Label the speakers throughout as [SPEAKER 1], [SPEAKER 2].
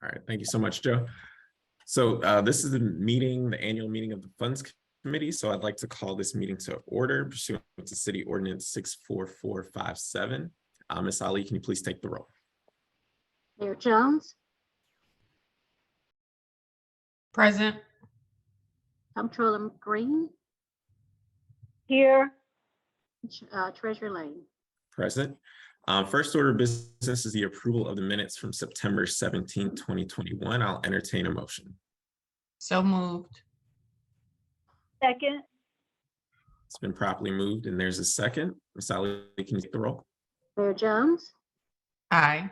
[SPEAKER 1] All right, thank you so much, Joe. So this is the annual meeting of the Funds Committee. So I'd like to call this meeting to order pursuant to City Ordinance 64457. Ms. Ali, can you please take the roll?
[SPEAKER 2] Mayor Jones.
[SPEAKER 3] Present.
[SPEAKER 2] Comptroller Green.
[SPEAKER 4] Here.
[SPEAKER 2] Treasurer Lane.
[SPEAKER 1] Present. First order of business is the approval of the minutes from September 17, 2021. I'll entertain a motion.
[SPEAKER 3] So moved.
[SPEAKER 4] Second.
[SPEAKER 1] It's been properly moved and there's a second. Ms. Ali, can you take the roll?
[SPEAKER 2] Mayor Jones.
[SPEAKER 3] Aye.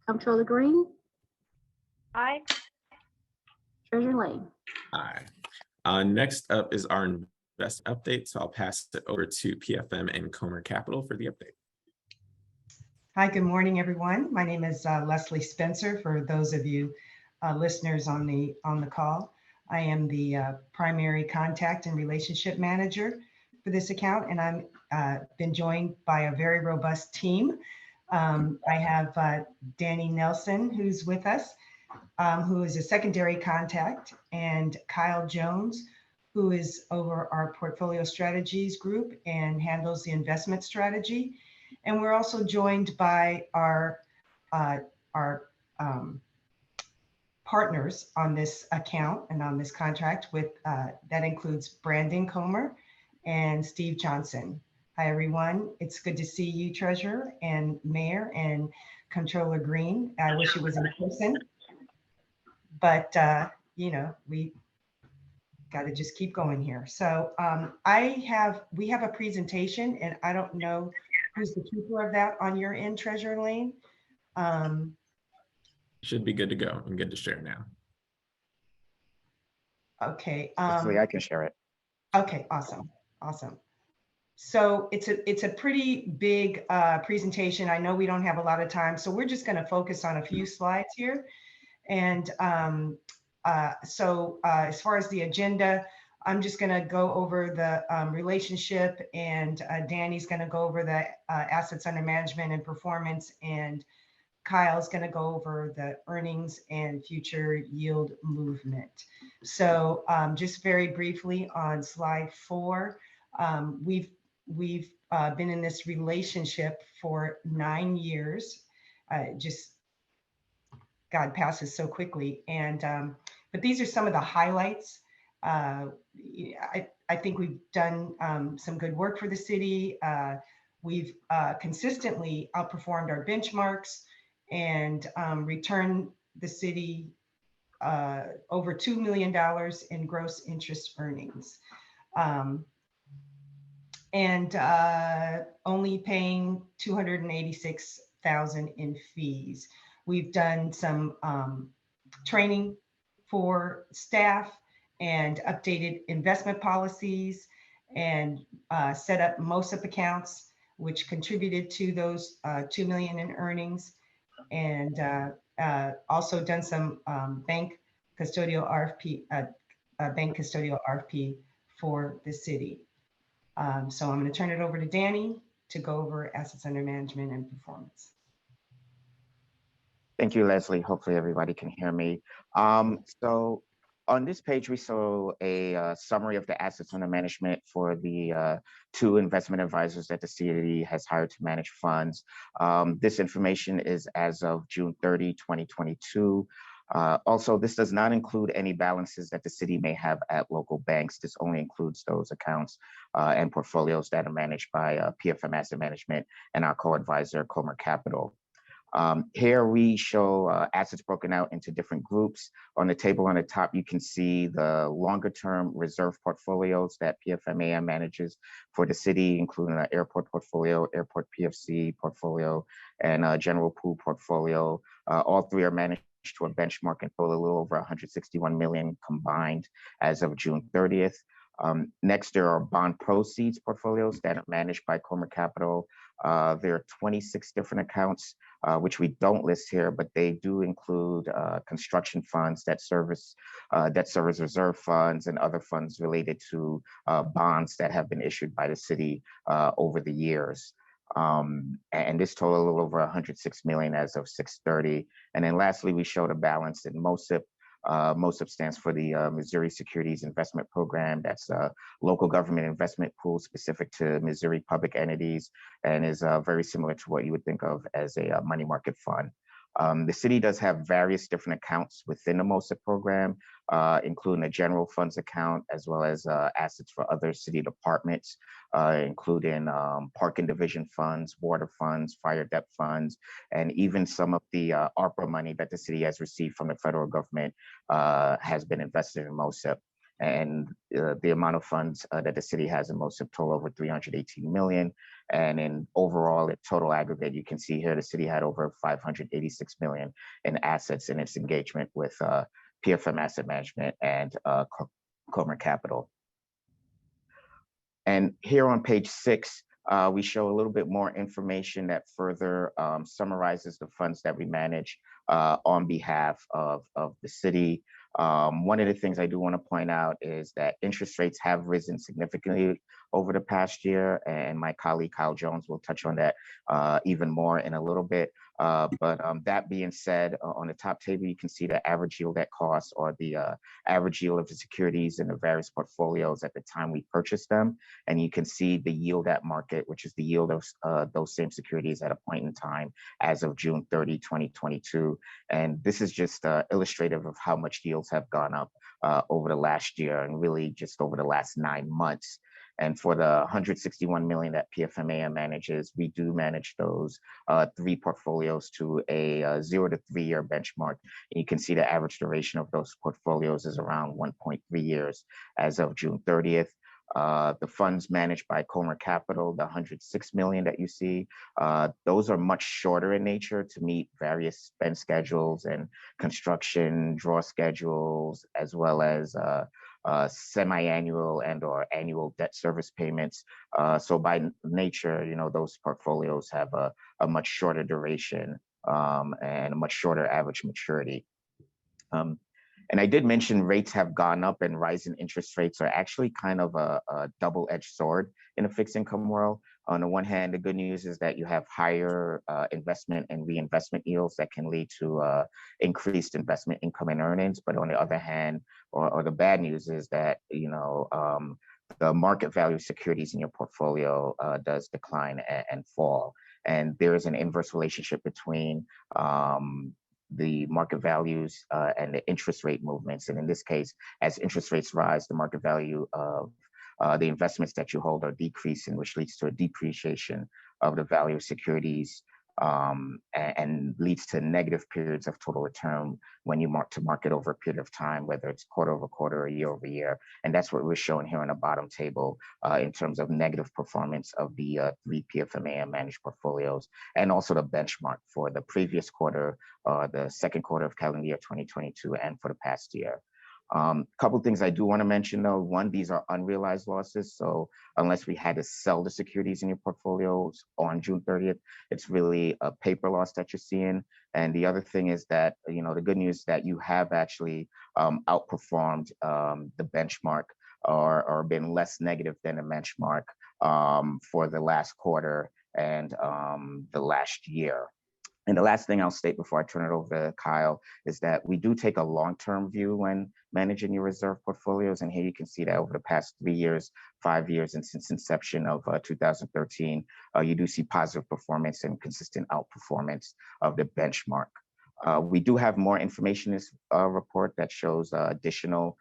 [SPEAKER 2] Comptroller Green.
[SPEAKER 4] Aye.
[SPEAKER 2] Treasurer Lane.
[SPEAKER 1] Aye. Next up is our invest update. So I'll pass it over to PFM and Comer Capital for the update.
[SPEAKER 5] Hi, good morning, everyone. My name is Leslie Spencer. For those of you listeners on the call, I am the primary contact and relationship manager for this account, and I'm been joined by a very robust team. I have Danny Nelson, who's with us, who is a secondary contact, and Kyle Jones, who is over our portfolio strategies group and handles the investment strategy. And we're also joined by our partners on this account and on this contract with that includes Brandon Comer and Steve Johnson. Hi, everyone. It's good to see you, Treasurer and Mayor and Comptroller Green. I wish it was in person, but you know, we got to just keep going here. So we have a presentation, and I don't know who's the keeper of that on your end, Treasurer Lane.
[SPEAKER 1] Should be good to go. I'm good to share now.
[SPEAKER 5] Okay.
[SPEAKER 6] Hopefully I can share it.
[SPEAKER 5] Okay, awesome. So it's a pretty big presentation. I know we don't have a lot of time, so we're just going to focus on a few slides here. And as far as the agenda, I'm just going to go over the relationship, and Danny's going to go over the assets under management and performance, and Kyle's going to go over the earnings and future yield movement. So just very briefly on slide 4, we've been in this relationship for 9 years. Just God passes so quickly, and but these are some of the highlights. I think we've done some good work for the city. We've consistently outperformed our benchmarks and returned the city over $2 million in gross interest earnings, and only paying $286,000 in fees. We've done some training for staff and updated investment policies, and set up MOSIP accounts, which contributed to those $2 million in earnings, and also done some bank custodial RFP for the city. So I'm going to turn it over to Danny to go over assets under management and performance.
[SPEAKER 6] Thank you, Leslie. Hopefully everybody can hear me. So on this page, we saw a summary of the assets under management for the 2 investment advisors that the city has hired to manage funds. This information is as of June 30, 2022. Also, this does not include any balances that the city may have at local banks. This only includes those accounts and portfolios that are managed by PFM Asset Management and our co-advisor, Comer Capital. Here we show assets broken out into different groups. On the table on the top, you can see the longer term reserve portfolios that PFMAM manages for the city, including an airport portfolio, airport PFC portfolio, and a general pool portfolio. All 3 are managed to a benchmark and total a little over 161 million combined as of June 30th. Next, there are bond proceeds portfolios that are managed by Comer Capital. There are 26 different accounts, which we don't list here, but they do include construction funds, debt service reserve funds, and other funds related to bonds that have been issued by the city over the years. And this total a little over 106 million as of 6/30. And then lastly, we showed a balance in MOSIP. MOSIP stands for the Missouri Securities Investment Program. That's a local government investment pool specific to Missouri public entities, and is very similar to what you would think of as a money market fund. The city does have various different accounts within the MOSIP program, including a general funds account, as well as assets for other city departments, including parking division funds, water funds, fire debt funds, and even some of the ARPA money that the city has received from the federal government has been invested in MOSIP. And the amount of funds that the city has in MOSIP total over 318 million. And in overall, in total aggregate, you can see here the city had over 586 million in assets in its engagement with PFM Asset Management and Comer Capital. And here on page 6, we show a little bit more information that further summarizes the funds that we manage on behalf of the city. One of the things I do want to point out is that interest rates have risen significantly over the past year, and my colleague Kyle Jones will touch on that even more in a little bit. But that being said, on the top table, you can see the average yield at cost, or the average yield of the securities in the various portfolios at the time we purchased them. And you can see the yield at market, which is the yield of those same securities at a point in time as of June 30, 2022. And this is just illustrative of how much yields have gone up over the last year, and really just over the last 9 months. And for the 161 million that PFMAM manages, we do manage those 3 portfolios to a 0 to 3 year benchmark. And you can see the average duration of those portfolios is around 1.3 years as of June 30th. The funds managed by Comer Capital, the 106 million that you see, those are much shorter in nature to meet various spend schedules and construction draw schedules, as well as semi-annual and or annual debt service payments. So by nature, you know, those portfolios have a much shorter duration and a much shorter average maturity. And I did mention rates have gone up, and rising interest rates are actually kind of a double-edged sword in a fixed income world. On the one hand, the good news is that you have higher investment and reinvestment yields that can lead to increased investment income and earnings. But on the other hand, or the bad news is that, you know, the market value of securities in your portfolio does decline and fall. And there is an inverse relationship between the market values and the interest rate movements. And in this case, as interest rates rise, the market value of the investments that you hold are decreasing, which leads to a depreciation of the value of securities and leads to negative periods of total return when you mark to market over a period of time, whether it's quarter over quarter or year over year. And that's what we're showing here on the bottom table in terms of negative performance of the 3 PFMAM managed portfolios, and also the benchmark for the previous quarter, the second quarter of calendar year 2022, and for the past year. Couple of things I do want to mention though. One, these are unrealized losses. So unless we had to sell the securities in your portfolios on June 30th, it's really a paper loss that you're seeing. And the other thing is that, you know, the good news is that you have actually outperformed the benchmark, or been less negative than the benchmark for the last quarter and the last year. And the last thing I'll state before I turn it over to Kyle is that we do take a long-term view when managing your reserve portfolios. And here you can see that over the past 3 years, 5 years, and since inception of 2013, you do see positive performance and consistent outperformance of the benchmark. We do have more information in this report that shows additional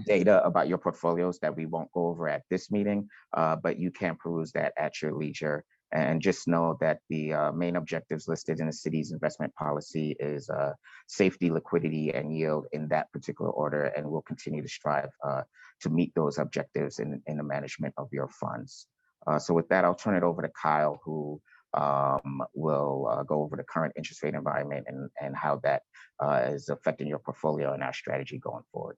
[SPEAKER 6] data about your portfolios that we won't go over at this meeting, but you can peruse that at your leisure. And just know that the main objectives listed in the city's investment policy is safety, liquidity, and yield in that particular order. And we'll continue to strive to meet those objectives in the management of your funds. So with that, I'll turn it over to Kyle, who will go over the current interest rate environment and how that is affecting your portfolio and our strategy going forward.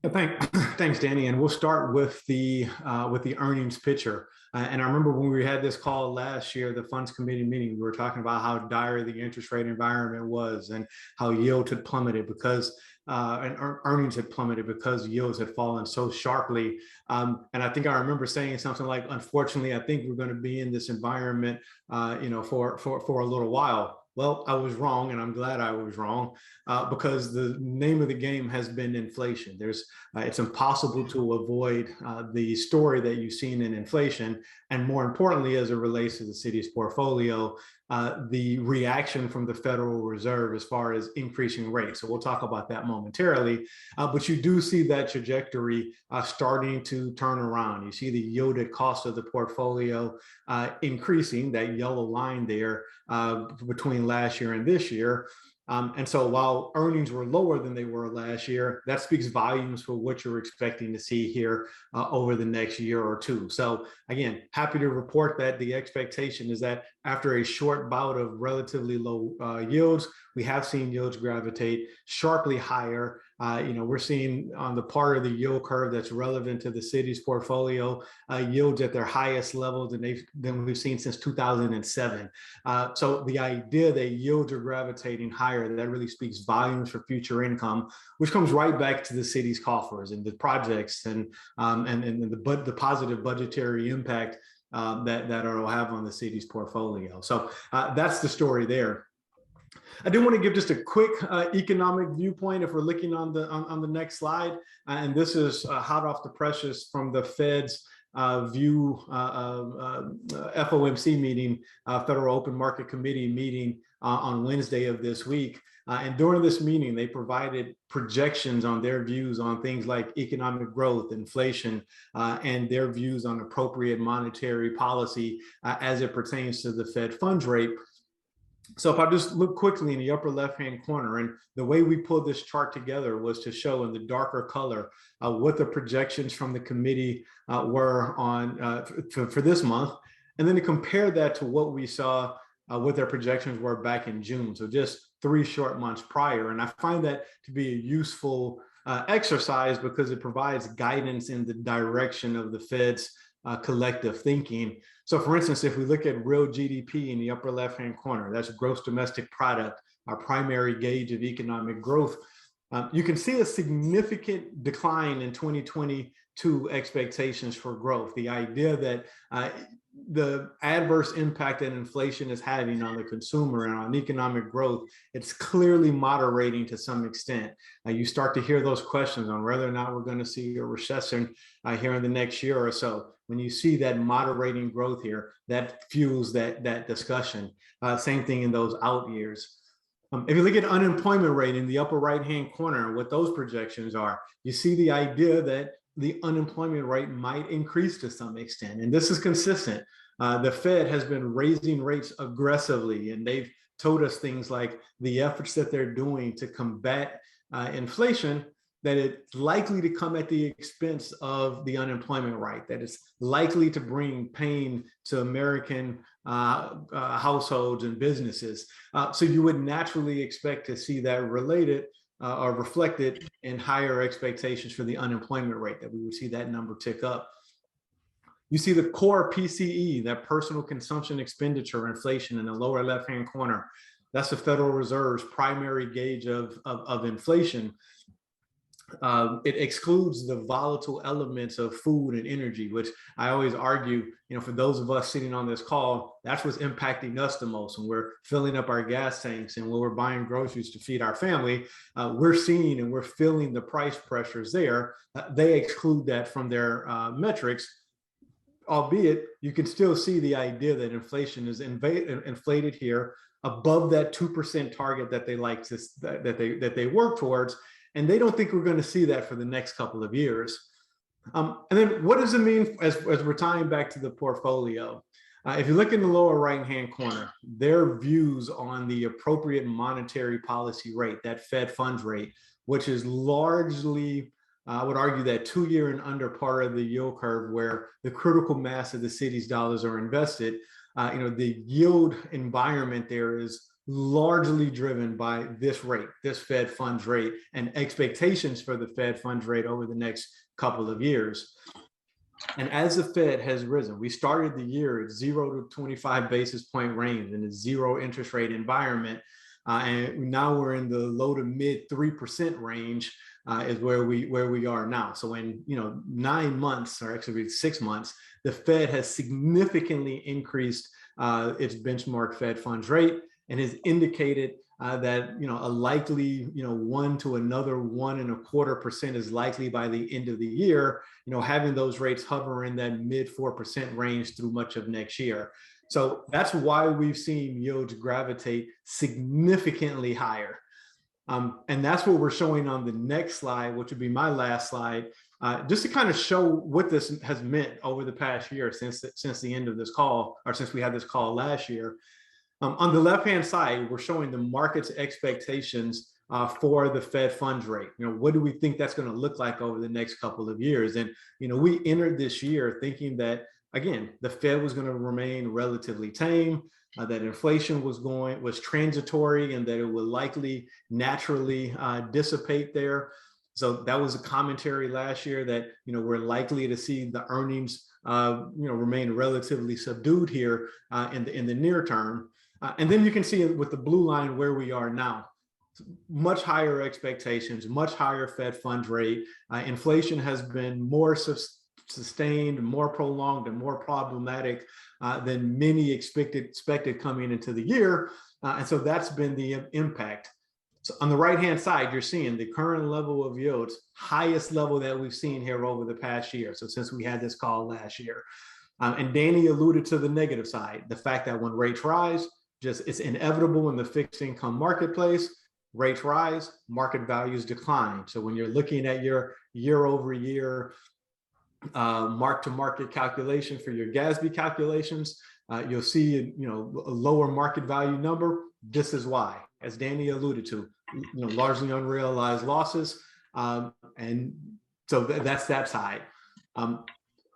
[SPEAKER 7] Thanks, Danny. And we'll start with the earnings picture. And I remember when we had this call last year, the funds committee meeting, we were talking about how dire the interest rate environment was and how yields had plummeted because earnings had plummeted because yields had fallen so sharply. And I think I remember saying something like, unfortunately, I think we're going to be in this environment, for a little while. Well, I was wrong, and I'm glad I was wrong, because the name of the game has been inflation. It's impossible to avoid the story that you've seen in inflation, and more importantly, as it relates to the city's portfolio, the reaction from the Federal Reserve as far as increasing rates. So we'll talk about that momentarily, but you do see that trajectory starting to turn around. You see the yielded cost of the portfolio increasing, that yellow line there between last year and this year. And so while earnings were lower than they were last year, that speaks volumes for what you're expecting to see here over the next year or two. So again, happy to report that the expectation is that after a short bout of relatively low yields, we have seen yields gravitate sharply higher. We're seeing on the part of the yield curve that's relevant to the city's portfolio, yields at their highest level than we've seen since 2007. So the idea that yields are gravitating higher, that really speaks volumes for future income, which comes right back to the city's coffers and the projects and the positive budgetary impact that it'll have on the city's portfolio. So that's the story there. I do want to give just a quick economic viewpoint if we're looking on the next slide. And this is hot off the presses from the Fed's FOMC meeting, Federal Open Market Committee meeting on Wednesday of this week. And during this meeting, they provided projections on their views on things like economic growth, inflation, and their views on appropriate monetary policy as it pertains to the Fed funds rate. So if I just look quickly in the upper left-hand corner, and the way we pulled this chart together was to show in the darker color what the projections from the committee were on for this month, and then to compare that to what we saw what their projections were back in June. So just 3 short months prior. And I find that to be a useful exercise because it provides guidance in the direction of the Fed's collective thinking. So for instance, if we look at real GDP in the upper left-hand corner, that's gross domestic product, our primary gauge of economic growth, you can see a significant decline in 2022 expectations for growth. The idea that the adverse impact that inflation is having on the consumer and on economic growth, it's clearly moderating to some extent. You start to hear those questions on whether or not we're going to see a recession here in the next year or so. When you see that moderating growth here, that fuels that discussion. Same thing in those out years. If you look at unemployment rate in the upper right-hand corner, what those projections are, you see the idea that the unemployment rate might increase to some extent. And this is consistent. The Fed has been raising rates aggressively, and they've told us things like the efforts that they're doing to combat inflation, that it's likely to come at the expense of the unemployment rate, that it's likely to bring pain to American households and businesses. So you would naturally expect to see that related or reflected in higher expectations for the unemployment rate, that we would see that number tick up. You see the core PCE, that personal consumption expenditure inflation in the lower left-hand corner. That's the Federal Reserve's primary gauge of inflation. It excludes the volatile elements of food and energy, which I always argue, for those of us sitting on this call, that's what's impacting us the most. When we're filling up our gas tanks and when we're buying groceries to feed our family, we're seeing and we're feeling the price pressures there. They exclude that from their metrics, albeit you can still see the idea that inflation is inflated here above that 2% target that they like to, that they work towards. And they don't think we're going to see that for the next couple of years. And then what does it mean as we're tying back to the portfolio? If you look in the lower right-hand corner, their views on the appropriate monetary policy rate, that Fed funds rate, which is largely, I would argue, that 2-year and under part of the yield curve where the critical mass of the city's dollars are invested. The yield environment there is largely driven by this rate, this Fed funds rate, and expectations for the Fed funds rate over the next couple of years. And as the Fed has risen, we started the year at 0 to 25 basis point range in a zero interest rate environment. and now we're in the low to mid 3% range is where we are now. So in 9 months, or actually 6 months, the Fed has significantly increased its benchmark Fed funds rate and has indicated that a likely 1 to another 1.25% is likely by the end of the year. Having those rates hover in that mid 4% range through much of next year. So that's why we've seen yields gravitate significantly higher. And that's what we're showing on the next slide, which would be my last slide, just to kind of show what this has meant over the past year since the end of this call, or since we had this call last year. On the left-hand side, we're showing the market's expectations for the Fed funds rate. What do we think that's going to look like over the next couple of years? And, we entered this year thinking that, again, the Fed was going to remain relatively tame, that inflation was transitory, and that it would likely naturally dissipate there. So that was a commentary last year that, we're likely to see the earnings, remain relatively subdued here in the near term. And then you can see with the blue line where we are now. Much higher expectations, much higher Fed funds rate. Inflation has been more sustained, more prolonged, and more problematic than many expected coming into the year. And so that's been the impact. So on the right-hand side, you're seeing the current level of yields, highest level that we've seen here over the past year. So since we had this call last year. And Danny alluded to the negative side, the fact that when rates rise, it's inevitable in the fixed income marketplace. Rates rise, market values decline. So when you're looking at your year-over-year mark-to-market calculation for your GASB calculations, you'll see a lower market value number. This is why, as Danny alluded to, largely unrealized losses, and so that's that side.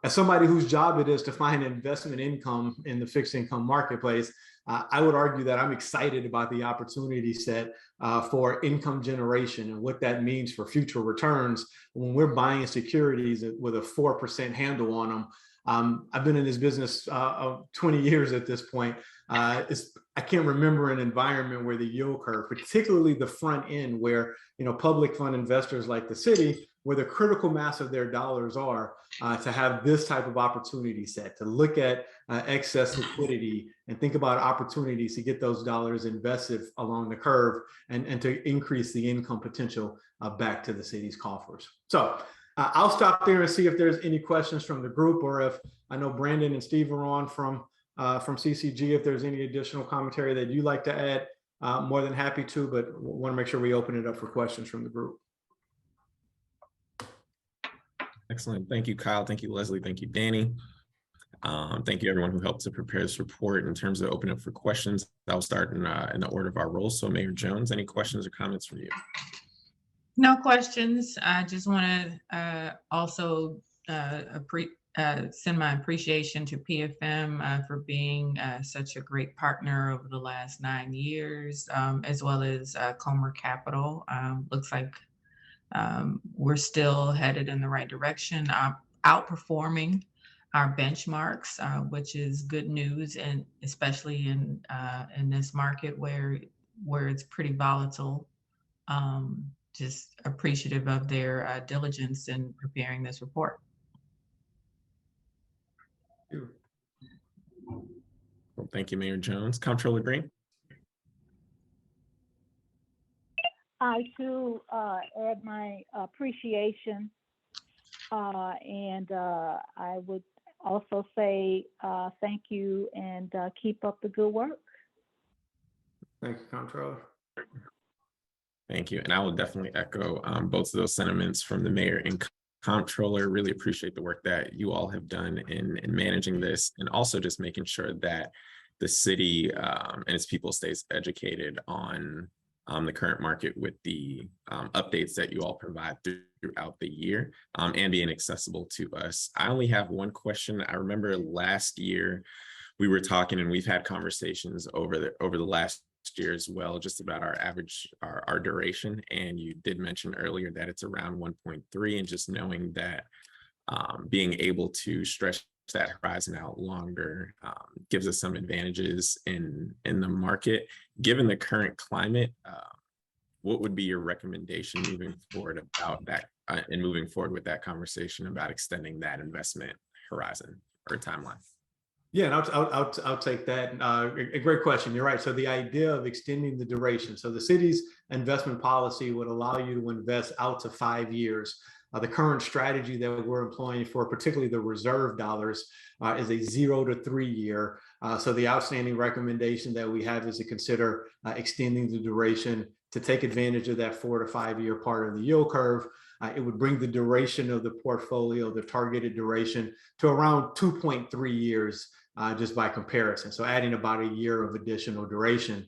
[SPEAKER 7] As somebody whose job it is to find investment income in the fixed income marketplace, I would argue that I'm excited about the opportunity set for income generation and what that means for future returns when we're buying securities with a 4% handle on them. I've been in this business 20 years at this point. I can't remember an environment where the yield curve, particularly the front end, where public fund investors like the city, where the critical mass of their dollars are, to have this type of opportunity set, to look at excess liquidity and think about opportunities to get those dollars invested along the curve and to increase the income potential back to the city's coffers. So I'll stop there and see if there's any questions from the group, or if I know Brandon and Steve are on from CCG, if there's any additional commentary that you'd like to add, more than happy to, but want to make sure we open it up for questions from the group.
[SPEAKER 1] Excellent. Thank you, Kyle. Thank you, Leslie. Thank you, Danny. Thank you, everyone who helped to prepare this report. In terms of opening up for questions, I'll start in the order of our roles. So Mayor Jones, any questions or comments from you?
[SPEAKER 3] No questions. I just want to also send my appreciation to PFM for being such a great partner over the last 9 years, as well as Comer Capital. Looks like we're still headed in the right direction, outperforming our benchmarks, which is good news, and especially in this market where it's pretty volatile. Just appreciative of their diligence in preparing this report.
[SPEAKER 1] Well, thank you, Mayor Jones. Comptroller Green.
[SPEAKER 4] I too add my appreciation, and I would also say thank you and keep up the good work.
[SPEAKER 7] Thank you, Comptroller.
[SPEAKER 1] Thank you. And I will definitely echo both of those sentiments from the mayor and Comptroller. Really appreciate the work that you all have done in managing this, and also just making sure that the city and its people stays educated on the current market with the updates that you all provide throughout the year, and being accessible to us. I only have one question. I remember last year we were talking, and we've had conversations over the last year as well, just about our average, our duration. And you did mention earlier that it's around 1.3, and just knowing that being able to stretch that horizon out longer gives us some advantages in the market. Given the current climate, what would be your recommendation moving forward about that and moving forward with that conversation about extending that investment horizon or timeline?
[SPEAKER 7] Yeah, and I'll take that. A great question. You're right. So the idea of extending the duration. So the city's investment policy would allow you to invest out to 5 years. The current strategy that we're employing for particularly the reserve dollars is a 0 to 3 year. So the outstanding recommendation that we have is to consider extending the duration to take advantage of that 4 to 5 year part of the yield curve. It would bring the duration of the portfolio, the targeted duration, to around 2.3 years. Just by comparison. So adding about a year of additional duration.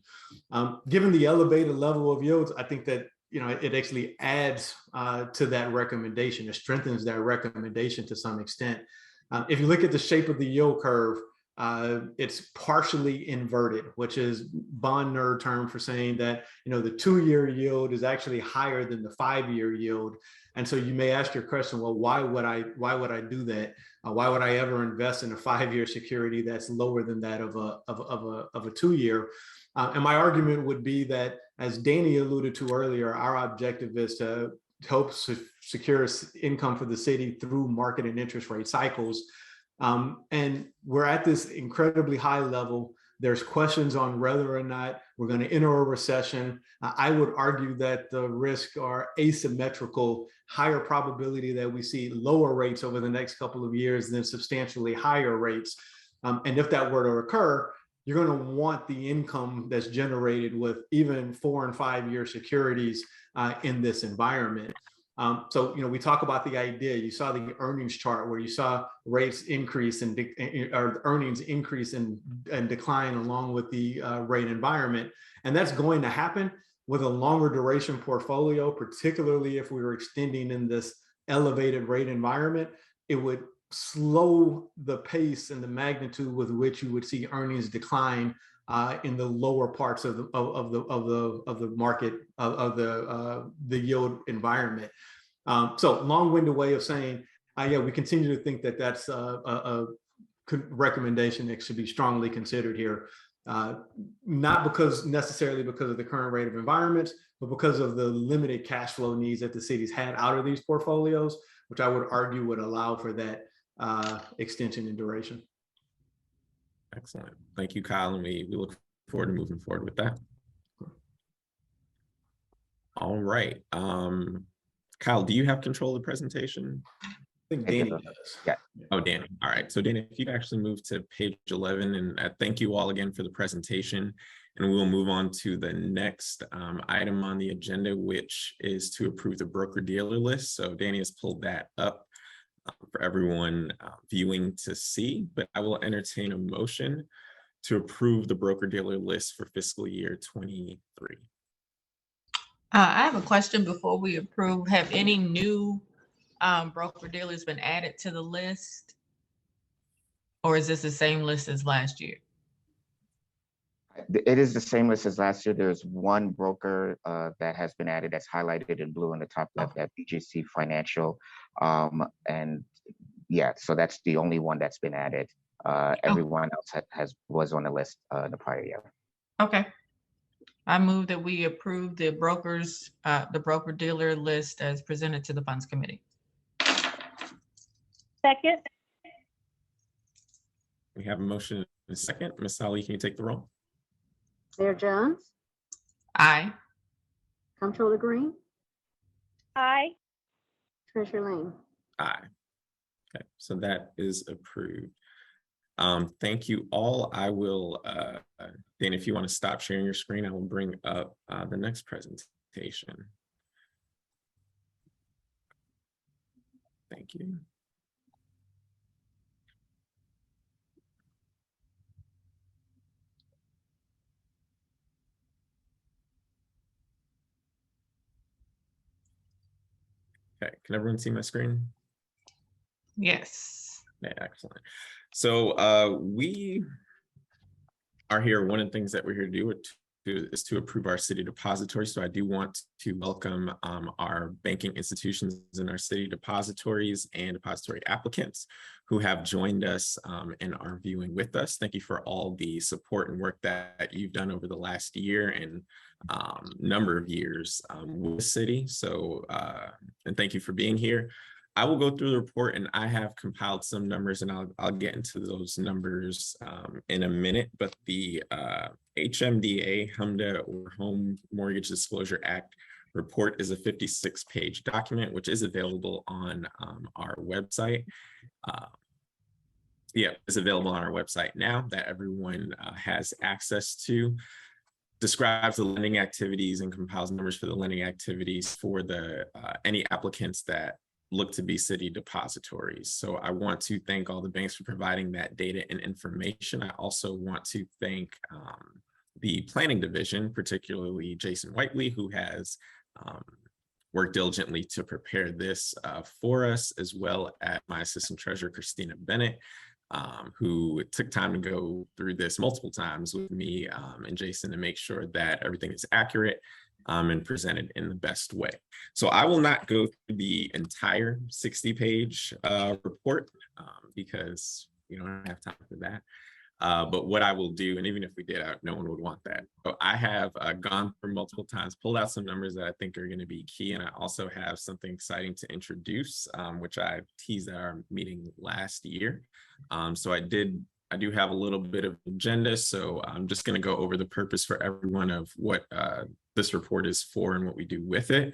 [SPEAKER 7] Given the elevated level of yields, I think that it actually adds to that recommendation. It strengthens that recommendation to some extent. If you look at the shape of the yield curve, it's partially inverted, which is bond nerd term for saying that the 2-year yield is actually higher than the 5-year yield. And so you may ask your question, well, why would I do that? Why would I ever invest in a 5-year security that's lower than that of a 2-year? And my argument would be that, as Danny alluded to earlier, our objective is to help secure income for the city through market and interest rate cycles. And we're at this incredibly high level. There's questions on whether or not we're going to enter a recession. I would argue that the risks are asymmetrical, higher probability that we see lower rates over the next couple of years than substantially higher rates. And if that were to occur, you're going to want the income that's generated with even 4 and 5 year securities in this environment. So, we talk about the idea. You saw the earnings chart where you saw rates increase or earnings increase and decline along with the rate environment. And that's going to happen with a longer duration portfolio, particularly if we were extending in this elevated rate environment. It would slow the pace and the magnitude with which you would see earnings decline in the lower parts of the market of the yield environment. So long-winded way of saying, yeah, we continue to think that that's a recommendation that should be strongly considered here, not necessarily because of the current rate of environments, but because of the limited cash flow needs that the city's had out of these portfolios, which I would argue would allow for that extension in duration.
[SPEAKER 1] Excellent. Thank you, Kyle. And we look forward to moving forward with that. All right. Kyle, do you have control of the presentation?
[SPEAKER 7] I think Danny does.
[SPEAKER 6] Yeah.
[SPEAKER 1] Oh, Danny. All right. So Danny, if you could actually move to page 11, and thank you all again for the presentation. And we'll move on to the next item on the agenda, which is to approve the broker-dealer list. So Danny has pulled that up for everyone viewing to see, but I will entertain a motion to approve the broker-dealer list for fiscal year 23.
[SPEAKER 3] I have a question before we approve. Have any new broker-dealers been added to the list? Or is this the same list as last year?
[SPEAKER 6] It is the same list as last year. There's one broker that has been added that's highlighted in blue in the top left, at BGC Financial. And yeah, so that's the only one that's been added. Everyone else was on the list in the prior year.
[SPEAKER 3] Okay. I move that we approve the broker-dealer list as presented to the Funds Committee.
[SPEAKER 4] Second.
[SPEAKER 1] We have a motion and a second. Ms. Sally, can you take the roll?
[SPEAKER 2] Mayor Jones,
[SPEAKER 3] Aye.
[SPEAKER 2] Comptroller Green,
[SPEAKER 4] Aye.
[SPEAKER 2] Treasurer Lane.
[SPEAKER 1] Aye. Okay, so that is approved. Thank you all. I will, Dan, if you want to stop sharing your screen, I will bring up the next presentation. Thank you. Okay, can everyone see my screen?
[SPEAKER 3] Yes.
[SPEAKER 1] Yeah, excellent. So we are here. One of the things that we're here to do is to approve our city depository. So I do want to welcome our banking institutions in our city depositories and depository applicants who have joined us and are viewing with us. Thank you for all the support and work that you've done over the last year and number of years with the city. So, and thank you for being here. I will go through the report, and I have compiled some numbers, and I'll get into those numbers in a minute. But the HMDA, HMDA, or Home Mortgage Disclosure Act report is a 56-page document, which is available on our website. Yeah, it's available on our website now that everyone has access to. Describes the lending activities and compiles numbers for the lending activities for the any applicants that look to be city depositories. So I want to thank all the banks for providing that data and information. I also want to thank the planning division, particularly Jason Whiteley, who has worked diligently to prepare this for us, as well as my assistant treasurer, Christina Bennett, who took time to go through this multiple times with me and Jason to make sure that everything is accurate and presented in the best way. So I will not go through the entire 60-page report because you don't have time for that. But what I will do, and even if we did, no one would want that. So I have gone through multiple times, pulled out some numbers that I think are going to be key. And I also have something exciting to introduce, which I teased at our meeting last year. So I do have a little bit of agenda. So I'm just going to go over the purpose for everyone of what this report is for and what we do with it.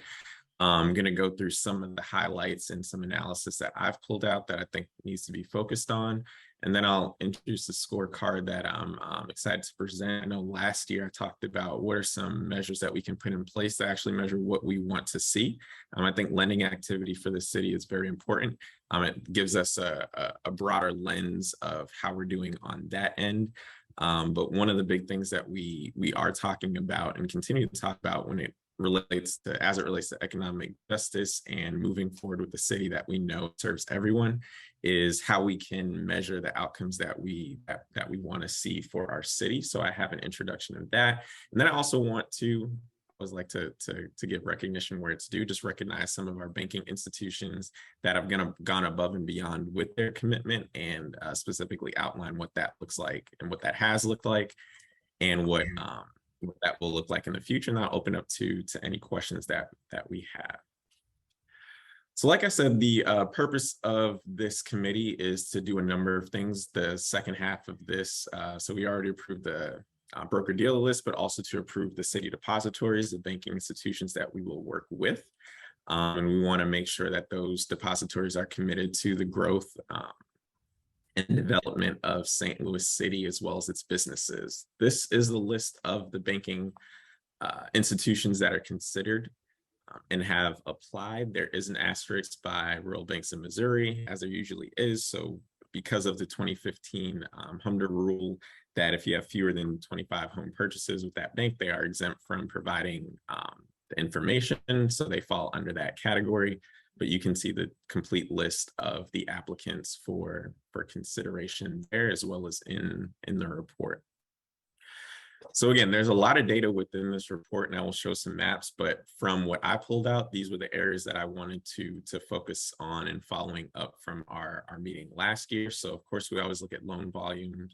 [SPEAKER 1] I'm going to go through some of the highlights and some analysis that I've pulled out that I think needs to be focused on. And then I'll introduce the scorecard that I'm excited to present. I know last year I talked about what are some measures that we can put in place to actually measure what we want to see. I think lending activity for the city is very important. It gives us a broader lens of how we're doing on that end. But one of the big things that we are talking about and continue to talk about when it relates to economic justice and moving forward with the city that we know serves everyone is how we can measure the outcomes that we want to see for our city. So I have an introduction of that. And then I also want to give recognition where it's due, just recognize some of our banking institutions that have gone above and beyond with their commitment and specifically outline what that looks like and what that has looked like and what that will look like in the future. And I'll open up to any questions that we have. So like I said, the purpose of this committee is to do a number of things. The second half of this, so we already approved the broker-dealer list, but also to approve the city depositories, the banking institutions that we will work with. And we want to make sure that those depositories are committed to the growth and development of St. Louis City as well as its businesses. This is the list of the banking institutions that are considered and have applied. There is an asterisk by Rural Banks of Missouri, as there usually is. So because of the 2015 HMDA rule, that if you have fewer than 25 home purchases with that bank, they are exempt from providing the information. So they fall under that category. But you can see the complete list of the applicants for consideration there, as well as in the report. So again, there's a lot of data within this report, and I will show some maps, but from what I pulled out, these were the areas that I wanted to focus on and following up from our meeting last year. So of course, we always look at loan volume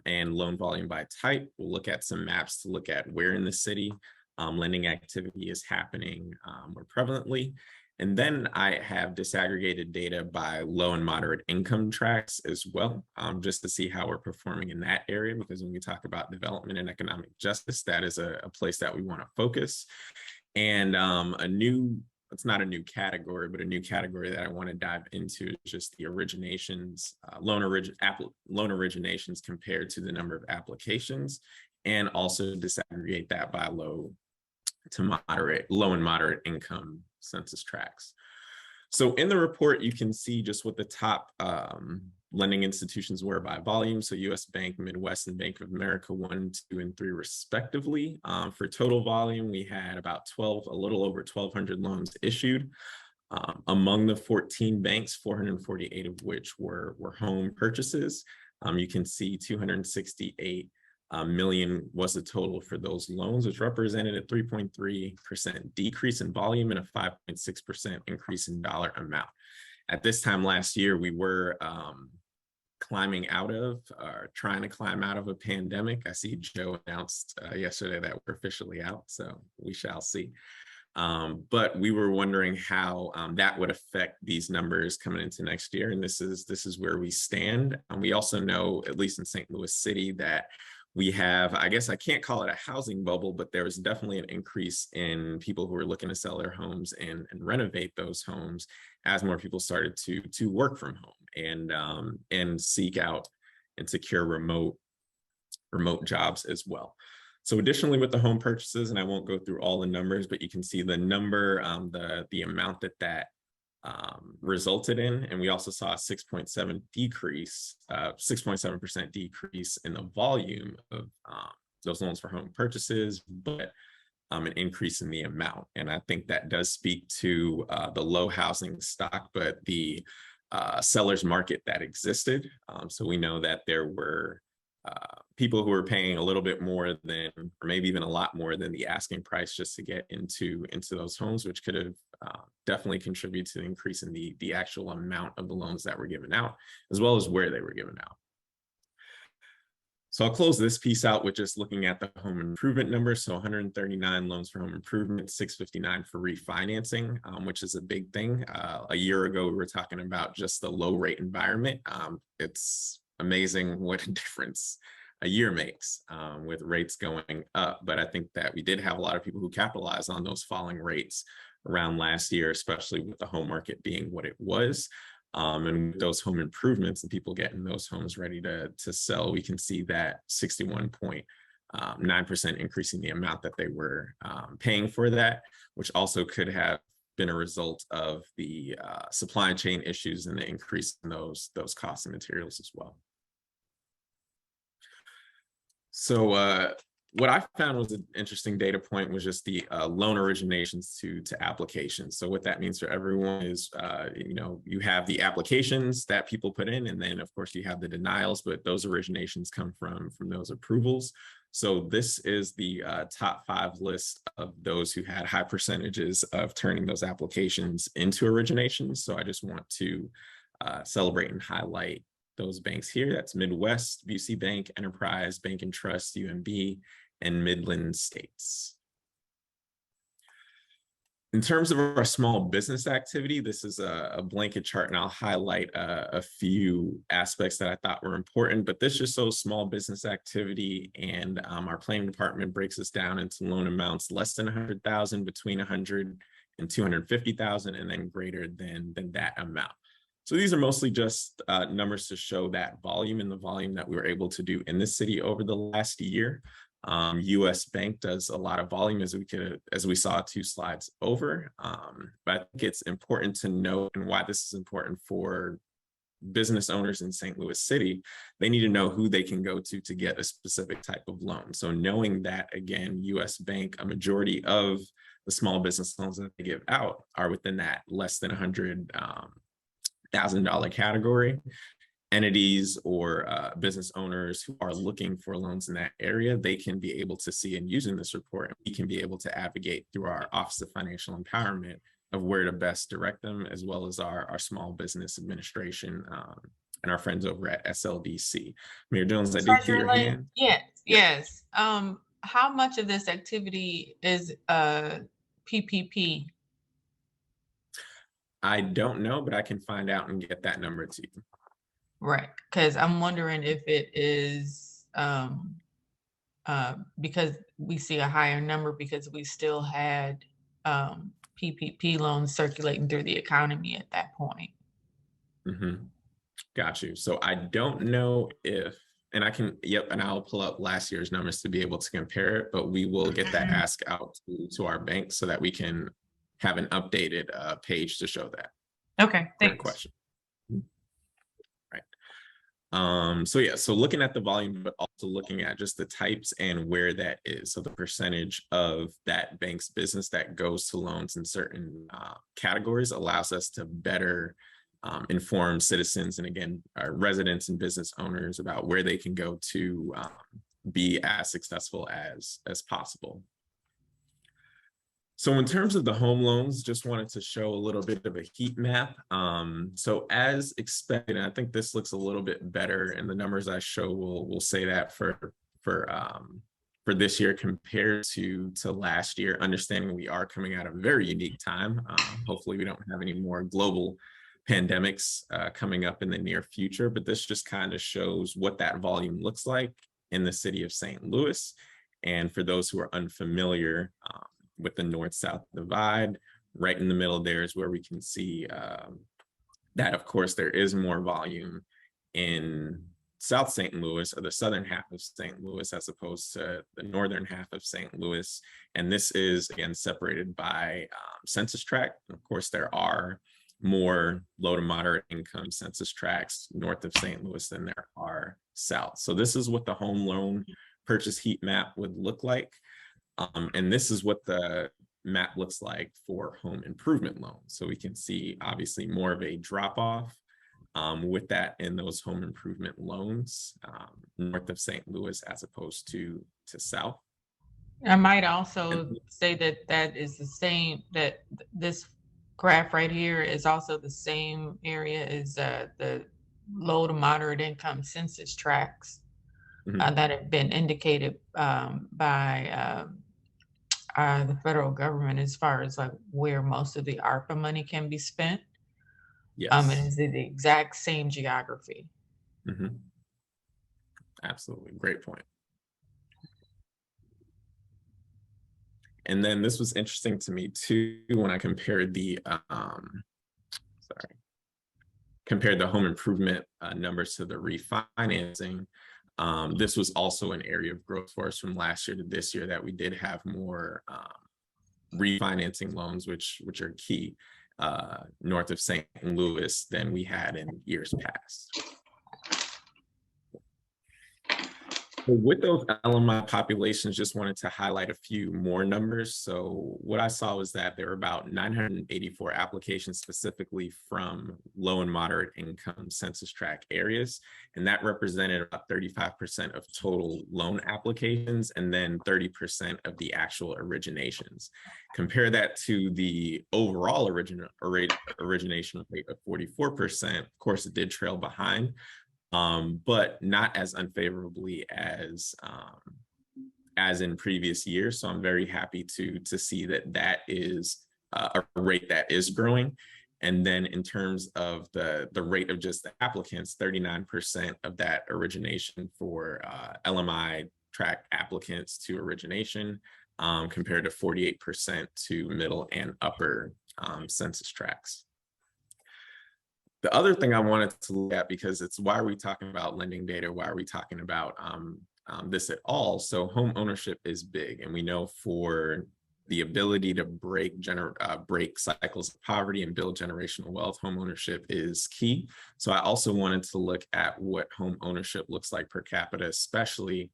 [SPEAKER 1] and loan volume by type. We'll look at some maps to look at where in the city lending activity is happening more prevalently. And then I have disaggregated data by low and moderate income tracts as well, just to see how we're performing in that area, because when we talk about development and economic justice, that is a place that we want to focus. And it's not a new category, but a new category that I want to dive into is just the originations, loan originations compared to the number of applications, and also disaggregate that by low and moderate income census tracts. So in the report, you can see just what the top lending institutions were by volume. So US Bank, Midwest, and Bank of America 1, 2, and 3 respectively. For total volume, we had about a little over 1,200 loans issued. Among the 14 banks, 448 of which were home purchases. You can see 268 million was the total for those loans, which represented a 3.3% decrease in volume and a 5.6% increase in dollar amount. At this time last year, we were trying to climb out of a pandemic. I see Joe announced yesterday that we're officially out, so we shall see. But we were wondering how that would affect these numbers coming into next year, and this is where we stand. We also know, at least in St. Louis City, that we have, I guess I can't call it a housing bubble, but there was definitely an increase in people who are looking to sell their homes and renovate those homes as more people started to work from home and seek out and secure remote jobs as well. So additionally, with the home purchases, and I won't go through all the numbers, but you can see the number, the amount that resulted in, and we also saw a 6.7% decrease in the volume of those loans for home purchases, but an increase in the amount. And I think that does speak to the low housing stock, but the seller's market that existed. So we know that there were people who were paying a little bit more than, or maybe even a lot more than the asking price just to get into those homes, which could have definitely contributed to the increase in the actual amount of the loans that were given out, as well as where they were given out. So I'll close this piece out with just looking at the home improvement numbers. So 139 loans for home improvement, 659 for refinancing, which is a big thing. A year ago, we were talking about just the low rate environment. It's amazing what a difference a year makes with rates going up. But I think that we did have a lot of people who capitalized on those falling rates around last year, especially with the home market being what it was. And with those home improvements and people getting those homes ready to sell, we can see that 61.9% increase in the amount that they were paying for that, which also could have been a result of the supply chain issues and the increase in those costs and materials as well. So what I found was an interesting data point was just the loan originations to applications. So what that means for everyone is, you have the applications that people put in, and then of course you have the denials, but those originations come from those approvals. So this is the top 5 list of those who had high percentages of turning those applications into originations. So I just want to celebrate and highlight those banks here. That's Midwest, Busey Bank, Enterprise, Bank and Trust, UMB, and Midland States. In terms of our small business activity, this is a blanket chart, and I'll highlight a few aspects that I thought were important, but this just shows small business activity, and our planning department breaks this down into loan amounts less than 100,000, between 100 and 250,000, and then greater than that amount. So these are mostly just numbers to show that volume and the volume that we were able to do in this city over the last year. US Bank does a lot of volume, as we saw 2 slides over. But I think it's important to note, and why this is important for business owners in St. Louis City, they need to know who they can go to get a specific type of loan. So knowing that, again, US Bank, a majority of the small business loans that they give out are within that less than $100,000 category. Entities or business owners who are looking for loans in that area, they can be able to see, and using this report, we can be able to advocate through our Office of Financial Empowerment of where to best direct them, as well as our Small Business Administration and our friends over at SLDC. Mayor Jones, I did see your hand.
[SPEAKER 3] Yes. How much of this activity is PPP?
[SPEAKER 1] I don't know, but I can find out and get that number to you.
[SPEAKER 3] Right, because I'm wondering if it is because we see a higher number because we still had PPP loans circulating through the economy at that point.
[SPEAKER 1] Got you. So I don't know if, and I can, and I'll pull up last year's numbers to be able to compare it, but we will get that ask out to our bank so that we can have an updated page to show that.
[SPEAKER 3] Okay, thanks.
[SPEAKER 1] Great question. So looking at the volume, but also looking at just the types and where that is. So the percentage of that bank's business that goes to loans in certain categories allows us to better inform citizens, and again, our residents and business owners, about where they can go to be as successful as possible. So in terms of the home loans, just wanted to show a little bit of a heat map. So as expected, and I think this looks a little bit better, and the numbers I show will say that for this year compared to last year, understanding we are coming out of a very unique time. Hopefully we don't have any more global pandemics coming up in the near future, but this just kind of shows what that volume looks like in the city of St. Louis. And for those who are unfamiliar with the North-South divide, right in the middle there is where we can see that, of course, there is more volume in South St. Louis, or the southern half of St. Louis, as opposed to the northern half of St. Louis. And this is, again, separated by census tract. Of course, there are more low to moderate income census tracts north of St. Louis than there are south. So this is what the home loan purchase heat map would look like. And this is what the map looks like for home improvement loans. So we can see obviously more of a drop off with that in those home improvement loans north of St. Louis as opposed to south.
[SPEAKER 3] I might also say that is the same, that this graph right here is also the same area as the low to moderate income census tracts that have been indicated by the federal government as far as like where most of the ARPA money can be spent.
[SPEAKER 1] Yes.
[SPEAKER 3] And it's the exact same geography.
[SPEAKER 1] Absolutely, great point. And then this was interesting to me too when I compared the compared the home improvement numbers to the refinancing. This was also an area of growth for us from last year to this year, that we did have more refinancing loans, which are key north of St. Louis than we had in years past. With those LMI populations, just wanted to highlight a few more numbers. So what I saw was that there were about 984 applications specifically from low and moderate income census tract areas. And that represented about 35% of total loan applications and then 30% of the actual originations. Compare that to the overall origination rate of 44%. Of course, it did trail behind, but not as unfavorably as in previous years. So I'm very happy to see that is a rate that is growing. And then in terms of the rate of just the applicants, 39% of that origination for LMI tract applicants to origination, compared to 48% to middle and upper census tracts. The other thing I wanted to look at, because it's why are we talking about lending data? Why are we talking about this at all? So home ownership is big, and we know for the ability to break cycles of poverty and build generational wealth, home ownership is key. So I also wanted to look at what home ownership looks like per capita, especially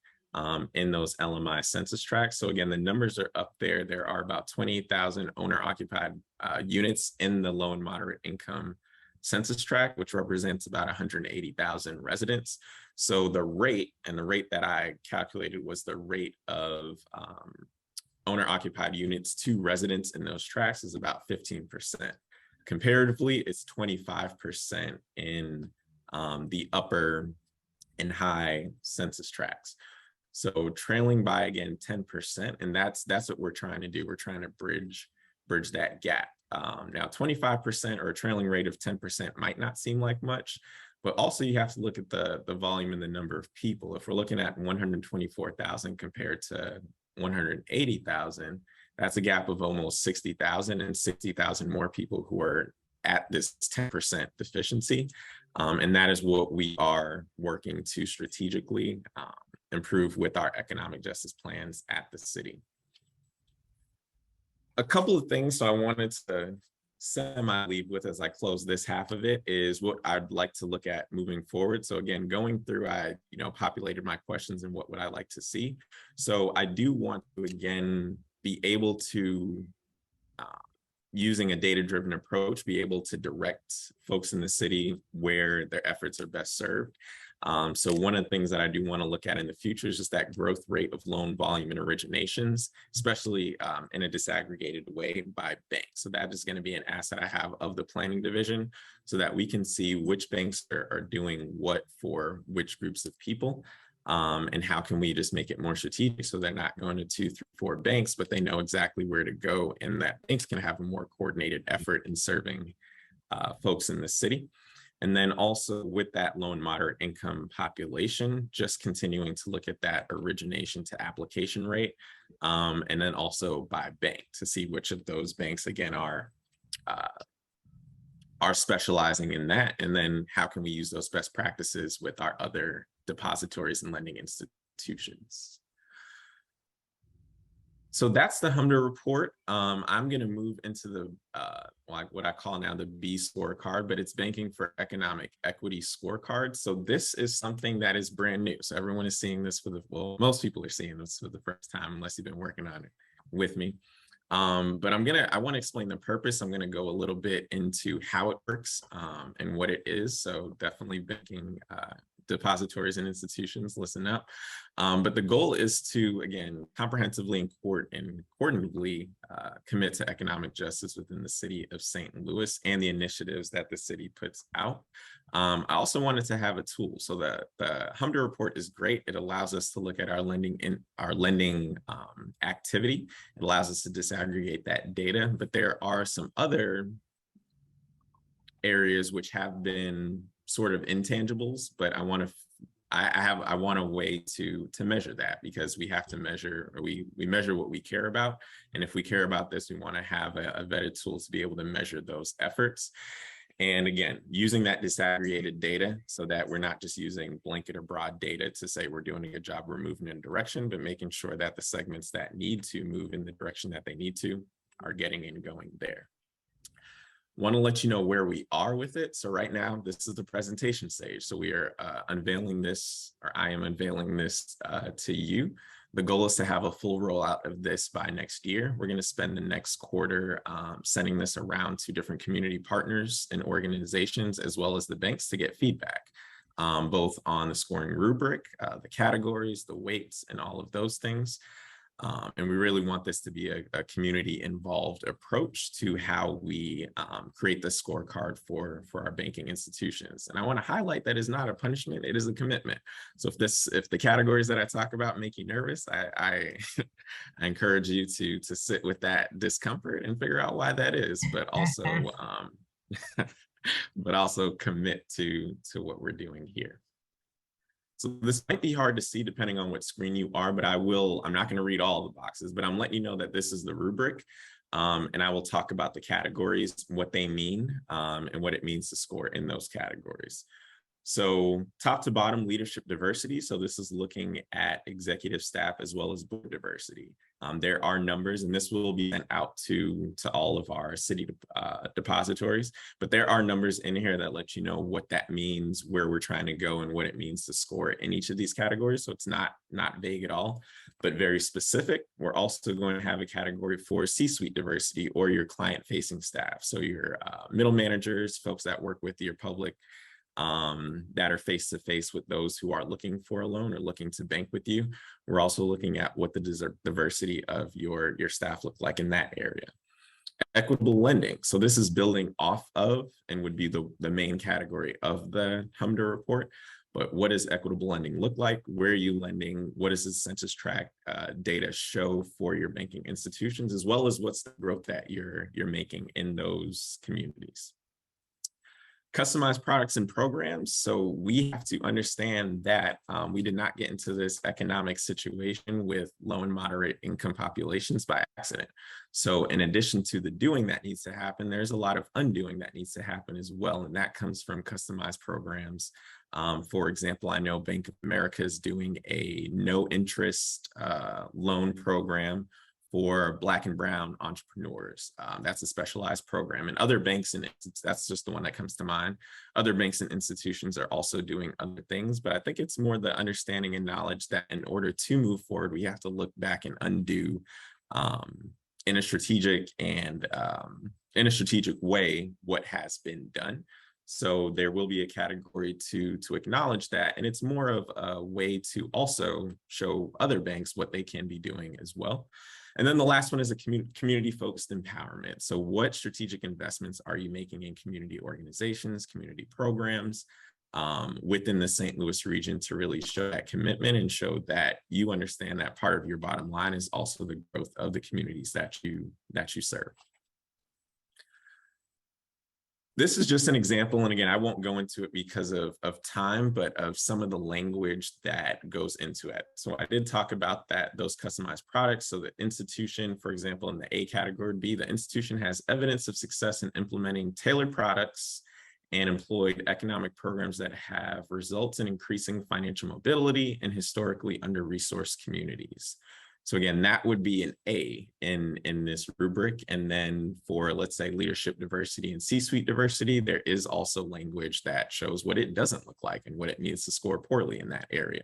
[SPEAKER 1] in those LMI census tracts. So again, the numbers are up there. There are about 28,000 owner-occupied units in the low and moderate income census tract, which represents about 180,000 residents. So the rate that I calculated was the rate of owner-occupied units to residents in those tracts is about 15%. Comparatively, it's 25% in the upper and high census tracts. So trailing by, again, 10%, and that's what we're trying to do. We're trying to bridge that gap. Now, 25% or a trailing rate of 10% might not seem like much, but also you have to look at the volume and the number of people. If we're looking at 124,000 compared to 180,000, that's a gap of almost 60,000, and 60,000 more people who are at this 10% deficiency. And that is what we are working to strategically improve with our economic justice plans at the city. A couple of things so I wanted to semi-leave with as I close this half of it is what I'd like to look at moving forward. So again, going through, I populated my questions and what would I like to see. So I do want to, again, be able to using a data-driven approach, be able to direct folks in the city where their efforts are best served. So one of the things that I do want to look at in the future is just that growth rate of loan volume and originations, especially in a disaggregated way by bank. So that is going to be an asset I have of the planning division so that we can see which banks are doing what for which groups of people. And how can we just make it more strategic so they're not going to 2, 3, 4 banks, but they know exactly where to go, and that banks can have a more coordinated effort in serving folks in the city. And then also with that low and moderate income population, just continuing to look at that origination to application rate, and then also by bank to see which of those banks again are specializing in that, and then how can we use those best practices with our other depositories and lending institutions. So that's the HMDA report. I'm going to move into the what I call now the B scorecard, but it's Banking for Economic Equity scorecard. So this is something that is brand new. So everyone is seeing this well, most people are seeing this for the first time, unless you've been working on it with me. But I want to explain the purpose. I'm going to go a little bit into how it works and what it is. So definitely banking depositories and institutions, listen up. But the goal is to, again, comprehensively and coordinatively commit to economic justice within the city of St. Louis and the initiatives that the city puts out. I also wanted to have a tool. So the HMDA report is great. It allows us to look at our lending activity. It allows us to disaggregate that data, but there are some other areas which have been sort of intangibles, but I want a way to measure that, because we have to measure, or we measure what we care about. And if we care about this, we want to have a vetted tool to be able to measure those efforts. And again, using that disaggregated data so that we're not just using blanket or broad data to say we're doing a good job, we're moving in a direction, but making sure that the segments that need to move in the direction that they need to are getting and going there. Want to let you know where we are with it. So right now, this is the presentation stage. So we are unveiling this, or I am unveiling this to you. The goal is to have a full rollout of this by next year. We're going to spend the next quarter sending this around to different community partners and organizations, as well as the banks, to get feedback, both on the scoring rubric, the categories, the weights, and all of those things. And we really want this to be a community involved approach to how we create the scorecard for our banking institutions. And I want to highlight that is not a punishment, it is a commitment. So if the categories that I talk about make you nervous, I encourage you to sit with that discomfort and figure out why that is, but also commit to what we're doing here. So this might be hard to see depending on what screen you are, but I'm not going to read all the boxes, but I'm letting you know that this is the rubric. And I will talk about the categories, what they mean, and what it means to score in those categories. So top to bottom, leadership diversity. So this is looking at executive staff as well as board diversity. There are numbers, and this will be sent out to all of our city depositories, but there are numbers in here that let you know what that means, where we're trying to go, and what it means to score in each of these categories. So it's not vague at all, but very specific. We're also going to have a category for C-suite diversity, or your client-facing staff. So your middle managers, folks that work with your public, that are face-to-face with those who are looking for a loan or looking to bank with you. We're also looking at what the diversity of your staff look like in that area. Equitable lending. So this is building off of and would be the main category of the HMDA report. But what does equitable lending look like? Where are you lending? What does the census tract data show for your banking institutions, as well as what's the growth that you're making in those communities? Customized products and programs. So we have to understand that we did not get into this economic situation with low and moderate income populations by accident. So in addition to the doing that needs to happen, there's a lot of undoing that needs to happen as well. And that comes from customized programs. For example, I know Bank of America is doing a no interest loan program for Black and Brown entrepreneurs. That's a specialized program. And other banks, and that's just the one that comes to mind. Other banks and institutions are also doing other things, but I think it's more the understanding and knowledge that in order to move forward, we have to look back and undo in a strategic and in a strategic way what has been done. So there will be a category to acknowledge that, and it's more of a way to also show other banks what they can be doing as well. And then the last one is a community-focused empowerment. So what strategic investments are you making in community organizations, community programs within the St. Louis region to really show that commitment and show that you understand that part of your bottom line is also the growth of the communities that you serve. This is just an example, and again, I won't go into it because of time, but of some of the language that goes into it. So I did talk about those customized products. So the institution, for example, in the A category would be the institution has evidence of success in implementing tailored products and employed economic programs that have results in increasing financial mobility in historically under-resourced communities. So again, that would be an A in this rubric. And then for, let's say, leadership diversity and C-suite diversity, there is also language that shows what it doesn't look like and what it needs to score poorly in that area.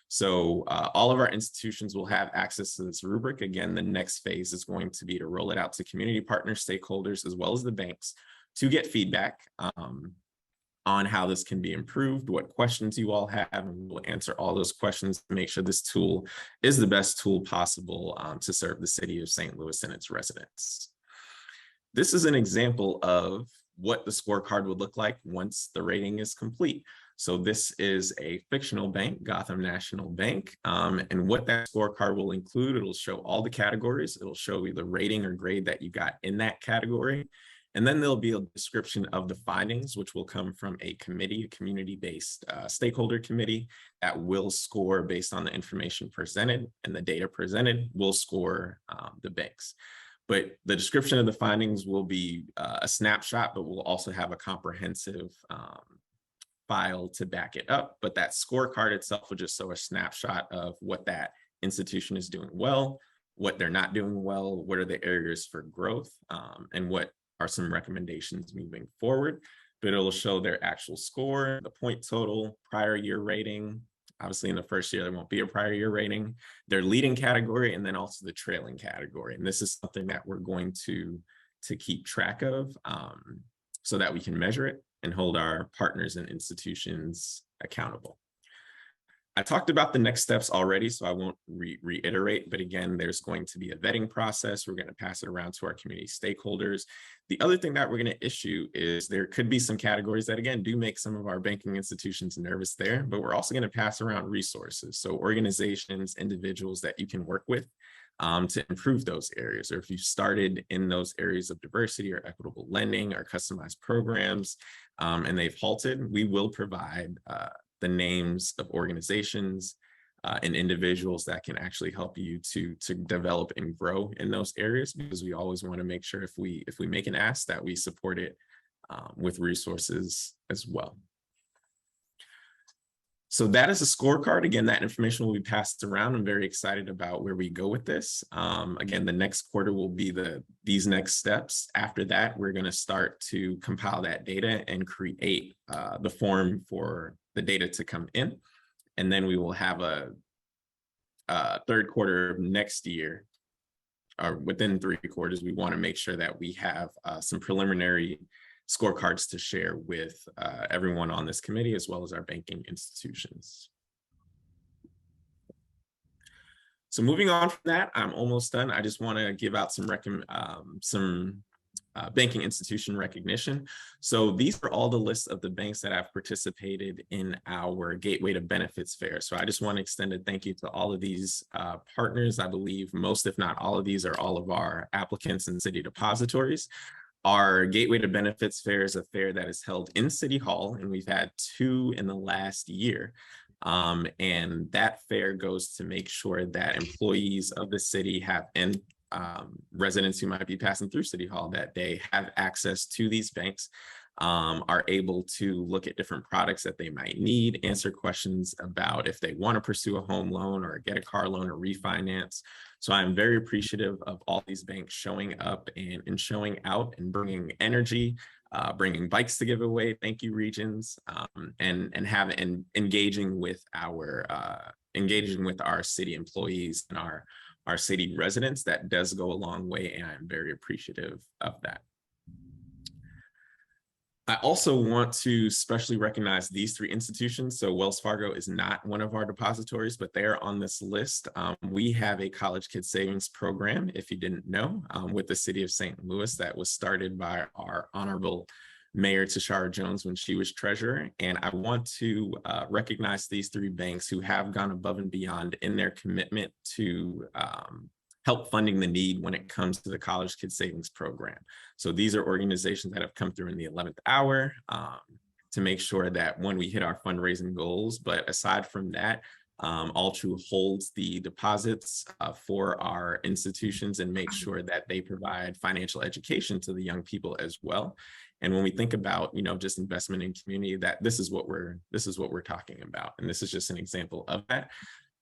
[SPEAKER 1] So all of our institutions will have access to this rubric. Again, the next phase is going to be to roll it out to community partners, stakeholders, as well as the banks to get feedback on how this can be improved, what questions you all have, and we'll answer all those questions to make sure this tool is the best tool possible to serve the city of St. Louis and its residents. This is an example of what the scorecard would look like once the rating is complete. So this is a fictional bank, Gotham National Bank, and what that scorecard will include, it'll show all the categories, it'll show you the rating or grade that you got in that category. And then there'll be a description of the findings, which will come from a committee, a community-based stakeholder committee that will score based on the information presented, and the data presented will score the banks. But the description of the findings will be a snapshot, but we'll also have a comprehensive file to back it up. But that scorecard itself will just show a snapshot of what that institution is doing well, what they're not doing well, what are the areas for growth, and what are some recommendations moving forward. But it'll show their actual score, the point total, prior year rating. Obviously in the first year, there won't be a prior year rating, their leading category, and then also the trailing category. And this is something that we're going to keep track of so that we can measure it and hold our partners and institutions accountable. I talked about the next steps already, so I won't reiterate, but again, there's going to be a vetting process. We're going to pass it around to our community stakeholders. The other thing that we're going to issue is there could be some categories that, again, do make some of our banking institutions nervous there, but we're also going to pass around resources. So organizations, individuals that you can work with to improve those areas, or if you started in those areas of diversity or equitable lending or customized programs and they've halted, we will provide the names of organizations and individuals that can actually help you to develop and grow in those areas, because we always want to make sure if we make an ask that we support it with resources as well. So that is a scorecard. Again, that information will be passed around. I'm very excited about where we go with this. Again, the next quarter will be these next steps. After that, we're going to start to compile that data and create the form for the data to come in. And then we will have a third quarter of next year, or within 3 quarters, we want to make sure that we have some preliminary scorecards to share with everyone on this committee, as well as our banking institutions. So moving on from that, I'm almost done. I just want to give out some banking institution recognition. So these are all the lists of the banks that have participated in our Gateway to Benefits Fair. So I just want to extend a thank you to all of these partners. I believe most, if not all of these, are all of our applicants and city depositories. Our Gateway to Benefits Fair is a fair that is held in City Hall, and we've had 2 in the last year. And that fair goes to make sure that employees of the city have, and residents who might be passing through City Hall that day, have access to these banks, are able to look at different products that they might need, answer questions about if they want to pursue a home loan or get a car loan or refinance. So I'm very appreciative of all these banks showing up and showing out and bringing energy, bringing bikes to give away. Thank you, Regions, and engaging with our city employees and our our city residents, that does go a long way, and I'm very appreciative of that. I also want to specially recognize these 3 institutions. So Wells Fargo is not one of our depositories, but they're on this list. We have a college kid savings program, if you didn't know, with the city of St. Louis that was started by our honorable Mayor Tashara Jones when she was treasurer. And I want to recognize these 3 banks who have gone above and beyond in their commitment to help funding the need when it comes to the College Kid Savings Program. So these are organizations that have come through in the 11th hour to make sure that when we hit our fundraising goals. But aside from that, Altru holds the deposits for our institutions and makes sure that they provide financial education to the young people as well. And when we think about, just investment in community, that this is what we're talking about. And this is just an example of that.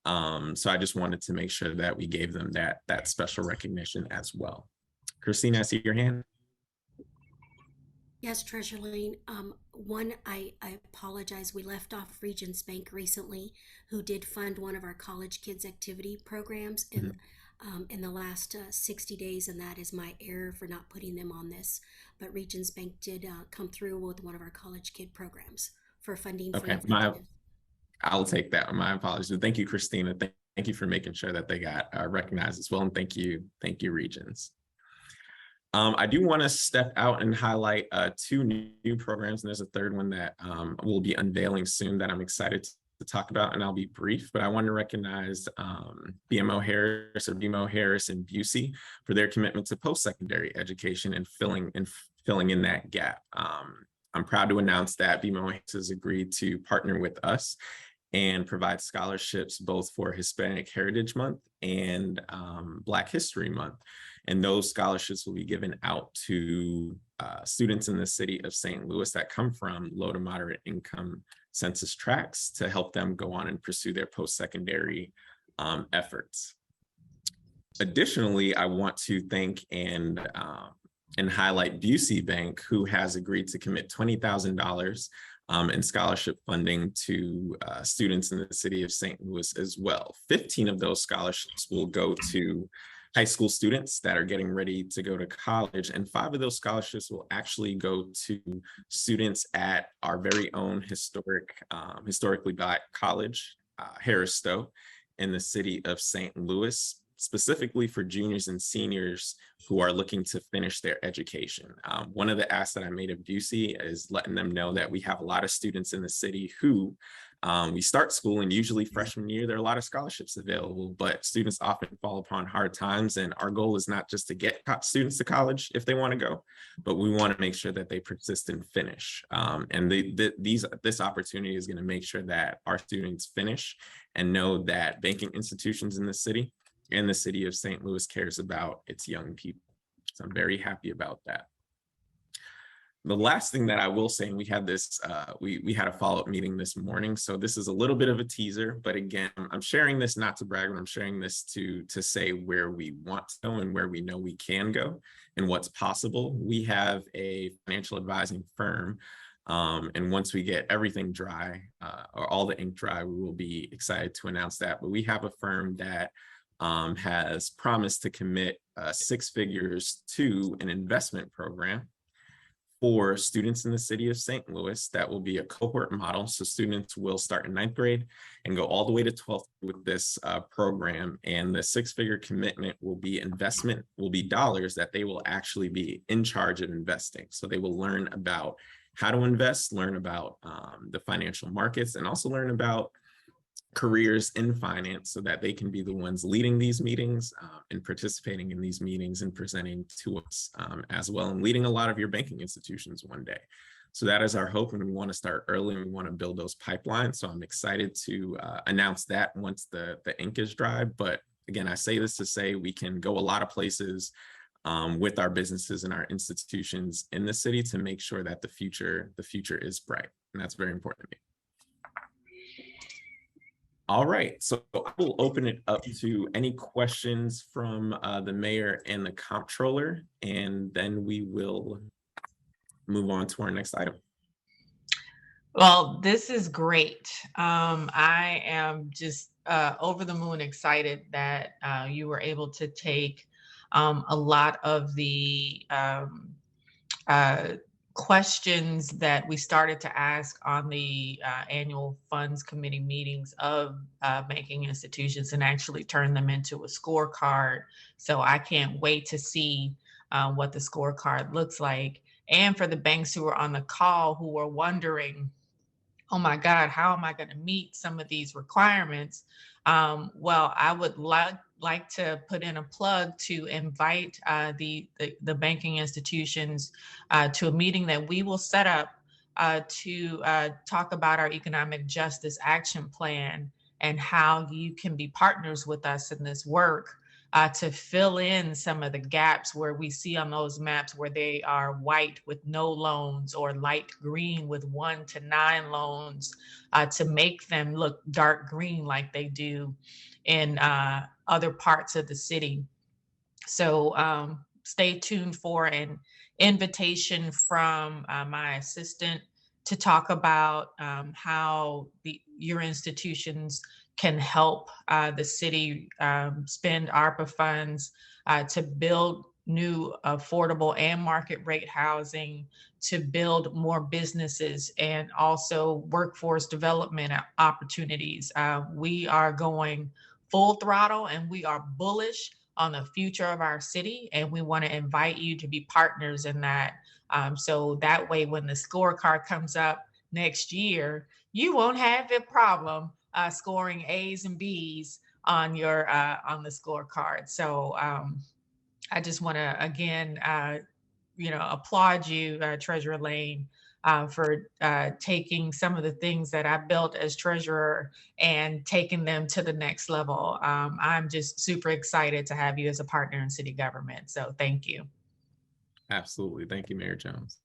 [SPEAKER 1] So I just wanted to make sure that we gave them that special recognition as well. Christina, I see your hand.
[SPEAKER 8] Yes, Treasurer Lane. One, I apologize. We left off Regions Bank recently, who did fund one of our college kids activity programs in the last 60 days, and that is my error for not putting them on this. But Regions Bank did come through with one of our college kid programs for funding.
[SPEAKER 1] Okay, I'll take that. My apologies. Thank you, Christina. Thank you for making sure that they got recognized as well. And thank you, Regions. I do want to step out and highlight 2 new programs, and there's a 3rd one that we'll be unveiling soon that I'm excited to talk about, and I'll be brief, but I want to recognize BMO Harris and Busey for their commitment to post-secondary education and filling in that gap. I'm proud to announce that BMO Harris has agreed to partner with us and provide scholarships both for Hispanic Heritage Month and Black History Month. And those scholarships will be given out to students in the city of St. Louis that come from low to moderate income census tracts to help them go on and pursue their post-secondary efforts. Additionally, I want to thank and highlight Busey Bank, who has agreed to commit $20,000 in scholarship funding to students in the city of St. Louis as well. 15 of those scholarships will go to high school students that are getting ready to go to college, and 5 of those scholarships will actually go to students at our very own historically Black college, Harris Stowe, in the city of St. Louis, specifically for juniors and seniors who are looking to finish their education. One of the asks that I made of Busey is letting them know that we have a lot of students in the city who we start school, and usually freshman year, there are a lot of scholarships available, but students often fall upon hard times. And our goal is not just to get students to college if they want to go, but we want to make sure that they persist and finish. And this opportunity is going to make sure that our students finish and know that banking institutions in the city and the city of St. Louis cares about its young people. So I'm very happy about that. The last thing that I will say, and we had this, we had a follow-up meeting this morning, so this is a little bit of a teaser, but again, I'm sharing this not to brag, but I'm sharing this to say where we want to go and where we know we can go and what's possible. We have a financial advising firm, and once we get everything dry, or all the ink dry, we will be excited to announce that. But we have a firm that has promised to commit 6 figures to an investment program for students in the city of St. Louis. That will be a cohort model. So students will start in 9th grade and go all the way to 12th with this program. And the 6-figure commitment will be dollars that they will actually be in charge of investing. So they will learn about how to invest, learn about the financial markets, and also learn about careers in finance so that they can be the ones leading these meetings and participating in these meetings and presenting to us as well, and leading a lot of your banking institutions one day. So that is our hope, and we want to start early and we want to build those pipelines. So I'm excited to announce that once the ink is dry. But again, I say this to say we can go a lot of places with our businesses and our institutions in the city to make sure that the future is bright. And that's very important to me. All right, so I will open it up to any questions from the mayor and the comptroller, and then we will move on to our next item.
[SPEAKER 3] Well, this is great. I am just over the moon excited that you were able to take a lot of the questions that we started to ask on the annual funds committee meetings of banking institutions and actually turn them into a scorecard. So I can't wait to see what the scorecard looks like. And for the banks who are on the call who are wondering, oh my God, how am I going to meet some of these requirements? Well, I would like to put in a plug to invite the banking institutions to a meeting that we will set up to talk about our economic justice action plan and how you can be partners with us in this work to fill in some of the gaps where we see on those maps where they are white with no loans or light green with 1 to 9 loans to make them look dark green like they do in other parts of the city. So stay tuned for an invitation from my assistant to talk about how your institutions can help the city spend ARPA funds to build new affordable and market rate housing, to build more businesses and also workforce development opportunities. We are going full throttle and we are bullish on the future of our city, and we want to invite you to be partners in that. So that way, when the scorecard comes up next year, you won't have a problem scoring A's and B's on your on the scorecard. So I just want to again, applaud you, Treasurer Lane, for taking some of the things that I built as treasurer and taking them to the next level. I'm just super excited to have you as a partner in city government. So thank you.
[SPEAKER 1] Absolutely. Thank you, Mayor Jones.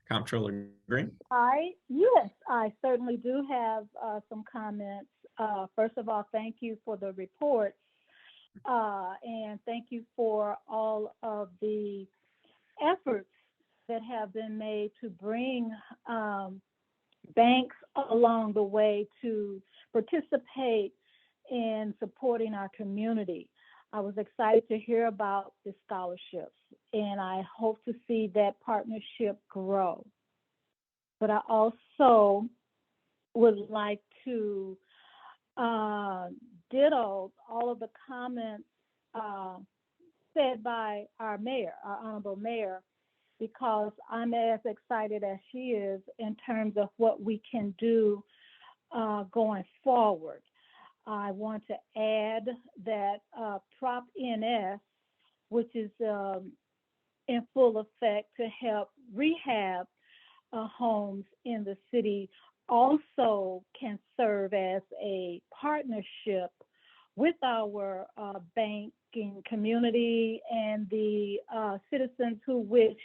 [SPEAKER 1] Comptroller Green.
[SPEAKER 4] Yes, I certainly do have some comments. First of all, thank you for the report. And thank you for all of the efforts that have been made to bring banks along the way to participate in supporting our community. I was excited to hear about the scholarships, and I hope to see that partnership grow. But I also would like to ditto all of the comments said by our mayor, our honorable mayor, because I'm as excited as she is in terms of what we can do going forward. I want to add that Prop NS, which is in full effect to help rehab homes in the city, also can serve as a partnership with our banking community and the citizens who wish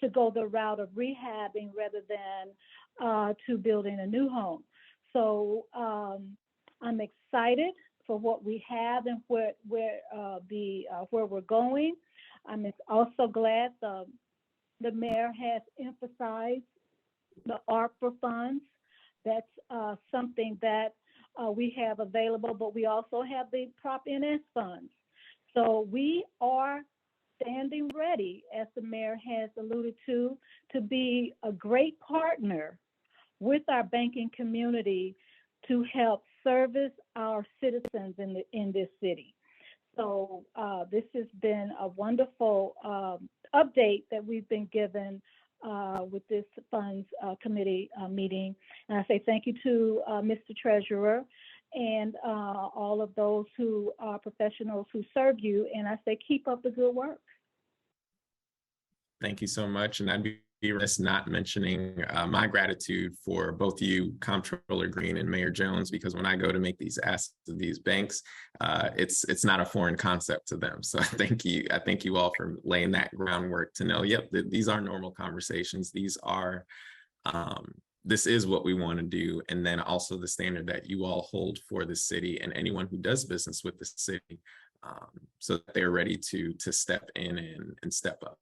[SPEAKER 4] to go the route of rehabbing rather than to building a new home. So I'm excited for what we have and where we're going. I'm also glad the mayor has emphasized the ARPA funds. That's something that we have available, but we also have the Prop NS funds. So we are standing ready, as the mayor has alluded to be a great partner with our banking community to help service our citizens in this city. So this has been a wonderful update that we've been given with this funds committee meeting. And I say thank you to Mr. Treasurer and all of those who are professionals who serve you. And I say keep up the good work.
[SPEAKER 1] Thank you so much. And I'd be remiss not mentioning my gratitude for both you, Comptroller Green and Mayor Jones, because when I go to make these asks to these banks, it's not a foreign concept to them. So I thank you all for laying that groundwork to know, yep, these are normal conversations. These are, this is what we want to do. And then also the standard that you all hold for the city and anyone who does business with the city, so that they're ready to step in and step up.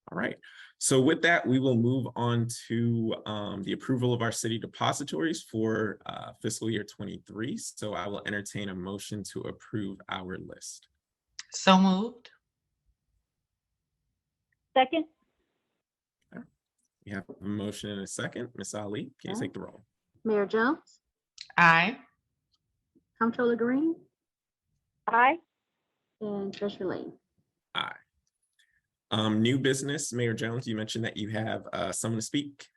[SPEAKER 1] All right, So with that, we will move on to the approval of our city depositories for fiscal year 23. So I will entertain a motion to approve our list.
[SPEAKER 3] So moved.
[SPEAKER 4] Second,
[SPEAKER 1] We have a motion and a second. Ms. Ali, can you take the roll?
[SPEAKER 2] Mayor Jones,
[SPEAKER 3] Aye.
[SPEAKER 2] Comptroller Green,
[SPEAKER 4] aye.
[SPEAKER 2] and Treasurer Lane.
[SPEAKER 1] Aye. New business, Mayor Jones, you mentioned that you have someone to speak.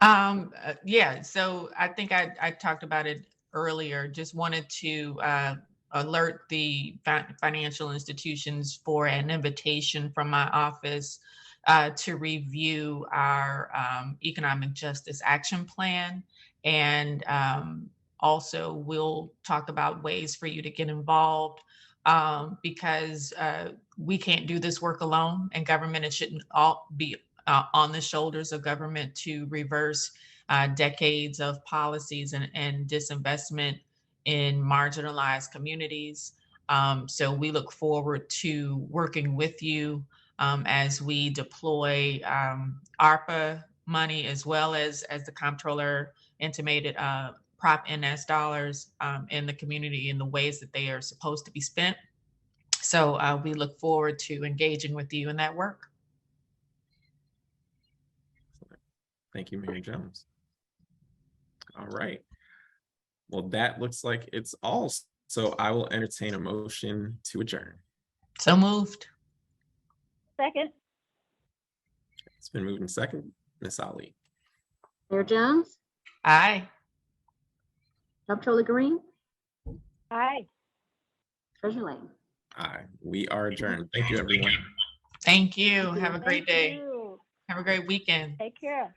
[SPEAKER 3] Yeah, so I think I talked about it earlier. Just wanted to alert the financial institutions for an invitation from my office to review our economic justice action plan. And also we'll talk about ways for you to get involved because we can't do this work alone, and government, it shouldn't all be on the shoulders of government to reverse decades of policies and disinvestment in marginalized communities. So we look forward to working with you as we deploy ARPA money, as well as the comptroller intimated, Prop NS dollars in the community in the ways that they are supposed to be spent. So we look forward to engaging with you in that work.
[SPEAKER 1] Thank you, Mayor Jones. All right. Well, that looks like it's all. So I will entertain a motion to adjourn.
[SPEAKER 3] So moved.
[SPEAKER 4] Second,
[SPEAKER 1] It's been moved in second. Ms. Ali.
[SPEAKER 2] Mayor Jones,
[SPEAKER 3] Aye.
[SPEAKER 2] Comptroller Green,
[SPEAKER 4] aye.
[SPEAKER 2] Treasurer Lane.
[SPEAKER 1] Aye. We are adjourned. Thank you, everyone.
[SPEAKER 3] Thank you. Have a great
[SPEAKER 4] Thank
[SPEAKER 3] day.
[SPEAKER 4] you.
[SPEAKER 3] Have a great weekend.
[SPEAKER 4] Take care.